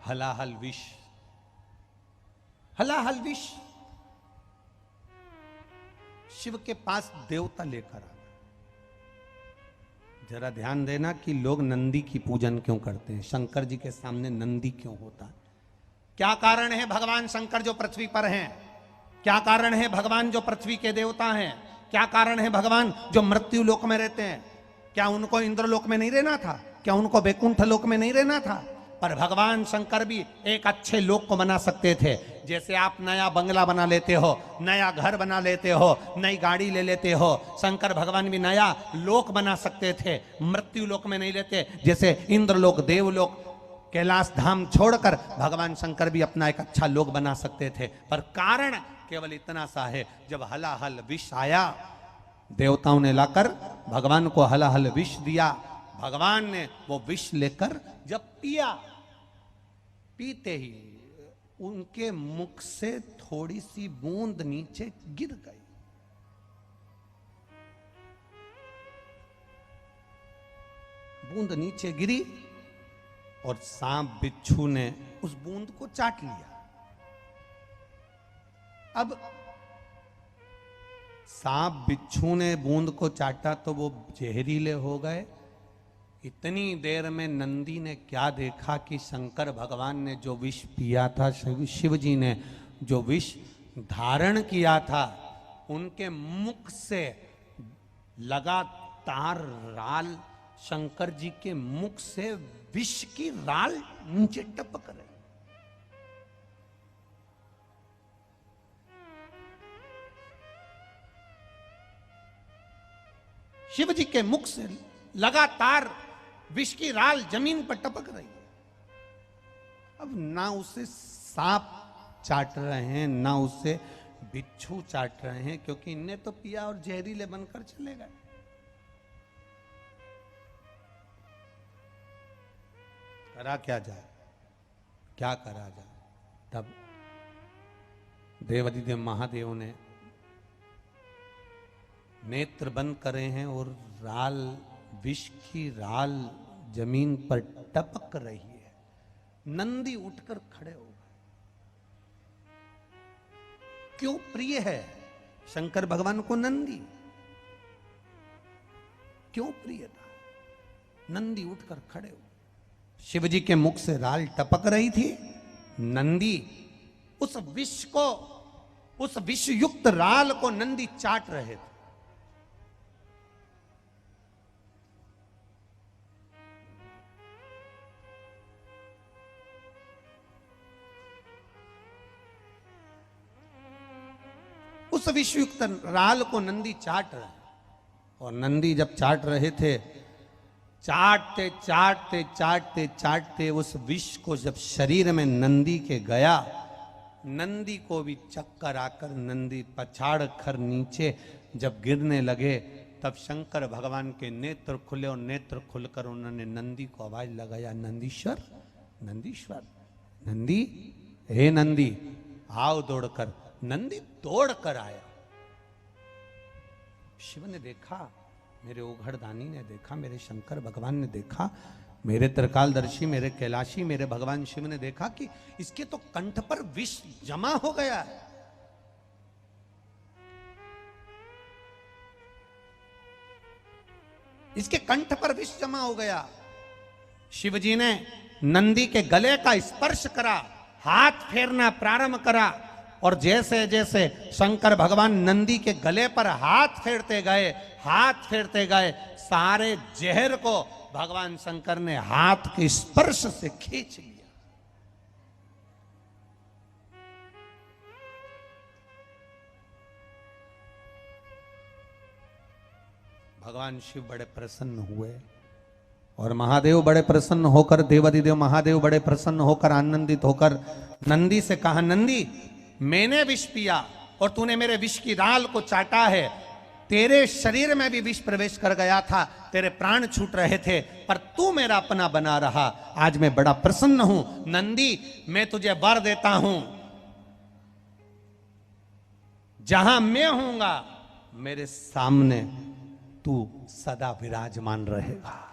हलाहल विष, हलाहल विष शिव के पास देवता लेकर आ। जरा ध्यान देना कि लोग नंदी की पूजन क्यों करते हैं, शंकर जी के सामने नंदी क्यों होता है, क्या कारण है? भगवान शंकर जो पृथ्वी पर हैं, क्या कारण है? भगवान जो पृथ्वी के देवता हैं, क्या कारण है? भगवान जो मृत्यु लोक में रहते हैं, क्या उनको इंद्रलोक में नहीं रहना था? क्या उनको वैकुंठ लोक में नहीं रहना था? पर भगवान शंकर भी एक अच्छे लोक को बना सकते थे। जैसे आप नया बंगला बना लेते हो, नया घर बना लेते हो, नई गाड़ी ले लेते हो, शंकर भगवान भी नया लोक बना सकते थे, मृत्यु लोक में नहीं लेते। जैसे इंद्रलोक, देवलोक, कैलाश धाम छोड़कर भगवान शंकर भी अपना एक अच्छा लोक बना सकते थे। पर कारण केवल इतना सा है, जब हलाहल विष आया, देवताओं ने लाकर भगवान को हलाहल विष दिया। भगवान ने वो विष लेकर जब पिया, पीते ही उनके मुख से थोड़ी सी बूंद नीचे गिर गई। बूंद नीचे गिरी और सांप बिच्छू ने उस बूंद को चाट लिया। अब सांप बिच्छू ने बूंद को चाटा तो वो जहरीले हो गए। इतनी देर में नंदी ने क्या देखा कि शंकर भगवान ने जो विष पिया था, शिव जी ने जो विष धारण किया था, उनके मुख से लगातार राल, शंकर जी के मुख से विष की राल नीचे टपक रही। शिव जी के मुख से लगातार विष की राल जमीन पर टपक रही है। अब ना उसे सांप चाट रहे हैं, ना उसे बिच्छू चाट रहे हैं, क्योंकि इनने तो पिया और जहरीले बनकर चले गए। करा क्या जाए, क्या करा जाए? तब देवाधिदेव महादेव ने नेत्र बंद करे हैं और राल, विष की राल जमीन पर टपक रही है। नंदी उठकर खड़े हो गए। क्यों प्रिय है शंकर भगवान को नंदी? क्यों प्रिय था? नंदी उठकर खड़े हो। शिव जी के मुख से राल टपक रही थी। नंदी उस विष को, उस विषयुक्त राल को नंदी चाट रहे थे। उस विषयुक्त राल को नंदी चाट रहे, और नंदी जब चाट रहे थे, चाटते चाटते चाटते चाटते उस विष को जब शरीर में नंदी के गया, नंदी को भी चक्कर आकर नंदी पछाड़ कर नीचे जब गिरने लगे, तब शंकर भगवान के नेत्र खुले और नेत्र खुलकर उन्होंने नंदी को आवाज लगाया, नंदीश्वर, नंदीश्वर, नंदी, हे नंदी आओ दौड़कर। नंदी दौड़कर आया। शिव ने देखा, मेरे ओघड़दानी ने देखा, मेरे शंकर भगवान ने देखा, मेरे त्रिकालदर्शी, मेरे कैलाशी, मेरे भगवान शिव ने देखा कि इसके तो कंठ पर विष जमा हो गया है। इसके कंठ पर विष जमा हो गया। शिव जी ने नंदी के गले का स्पर्श करा, हाथ फेरना प्रारंभ करा, और जैसे जैसे शंकर भगवान नंदी के गले पर हाथ फेरते गए, हाथ फेरते गए, सारे जहर को भगवान शंकर ने हाथ के स्पर्श से खींच लिया। भगवान शिव बड़े प्रसन्न हुए और महादेव बड़े प्रसन्न होकर, देवाधिदेव महादेव बड़े प्रसन्न होकर, आनंदित होकर नंदी से कहा, नंदी मैंने विष पिया और तूने मेरे विष की राल को चाटा है। तेरे शरीर में भी विष प्रवेश कर गया था, तेरे प्राण छूट रहे थे, पर तू मेरा अपना बना रहा। आज मैं बड़ा प्रसन्न हूं। नंदी, मैं तुझे वर देता हूं, जहां मैं होऊंगा मेरे सामने तू सदा विराजमान रहेगा।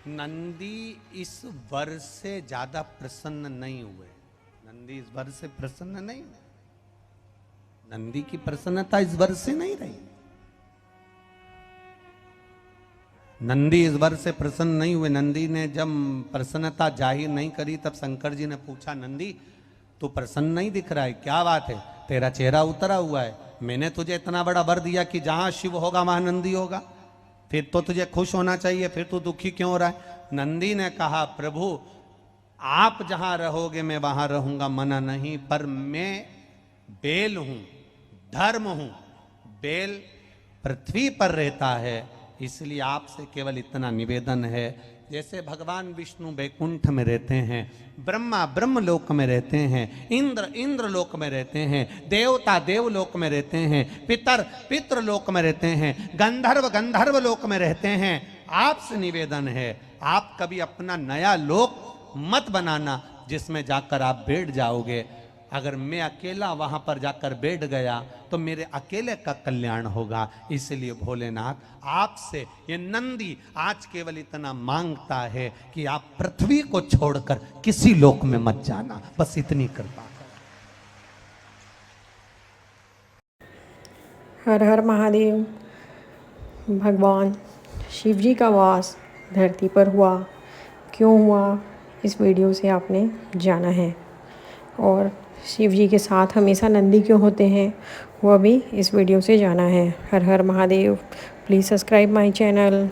नंदी इस वर से ज्यादा प्रसन्न नहीं हुए। नंदी इस वर से प्रसन्न नहीं हुए। नंदी की प्रसन्नता इस वर से नहीं रही। नंदी इस वर से प्रसन्न नहीं हुए। नंदी ने जब प्रसन्नता जाहिर नहीं करी तब शंकर जी ने पूछा, नंदी तू प्रसन्न नहीं दिख रहा है, क्या बात है, तेरा चेहरा उतरा हुआ है। मैंने तुझे इतना बड़ा वर दिया कि जहां शिव होगा वहां नंदी होगा, फिर तो तुझे खुश होना चाहिए, फिर तू दुखी क्यों हो रहा है। नंदी ने कहा, प्रभु आप जहां रहोगे मैं वहां रहूंगा, मना नहीं, पर मैं बेल हूं, धर्म हूं। बेल पृथ्वी पर रहता है, इसलिए आपसे केवल इतना निवेदन है, जैसे भगवान विष्णु वैकुंठ में रहते हैं, ब्रह्मा ब्रह्मलोक में रहते हैं, इंद्र इंद्रलोक में रहते हैं, देवता देवलोक में रहते हैं, पितर पितृलोक में रहते हैं, गंधर्व गंधर्व लोक में रहते हैं। आपसे निवेदन है, आप कभी अपना नया लोक मत बनाना जिसमें जाकर आप बैठ जाओगे। अगर मैं अकेला वहां पर जाकर बैठ गया तो मेरे अकेले का कल्याण होगा। इसलिए भोलेनाथ आपसे ये नंदी आज केवल इतना मांगता है कि आप पृथ्वी को छोड़कर किसी लोक में मत जाना, बस इतनी कृपा करो। हर हर महादेव। भगवान शिव जी का वास धरती पर हुआ, क्यों हुआ, इस वीडियो से आपने जाना है। और शिव जी के साथ हमेशा नंदी क्यों होते हैं, वह भी इस वीडियो से जाना है। हर हर Mahadev. Please subscribe my channel.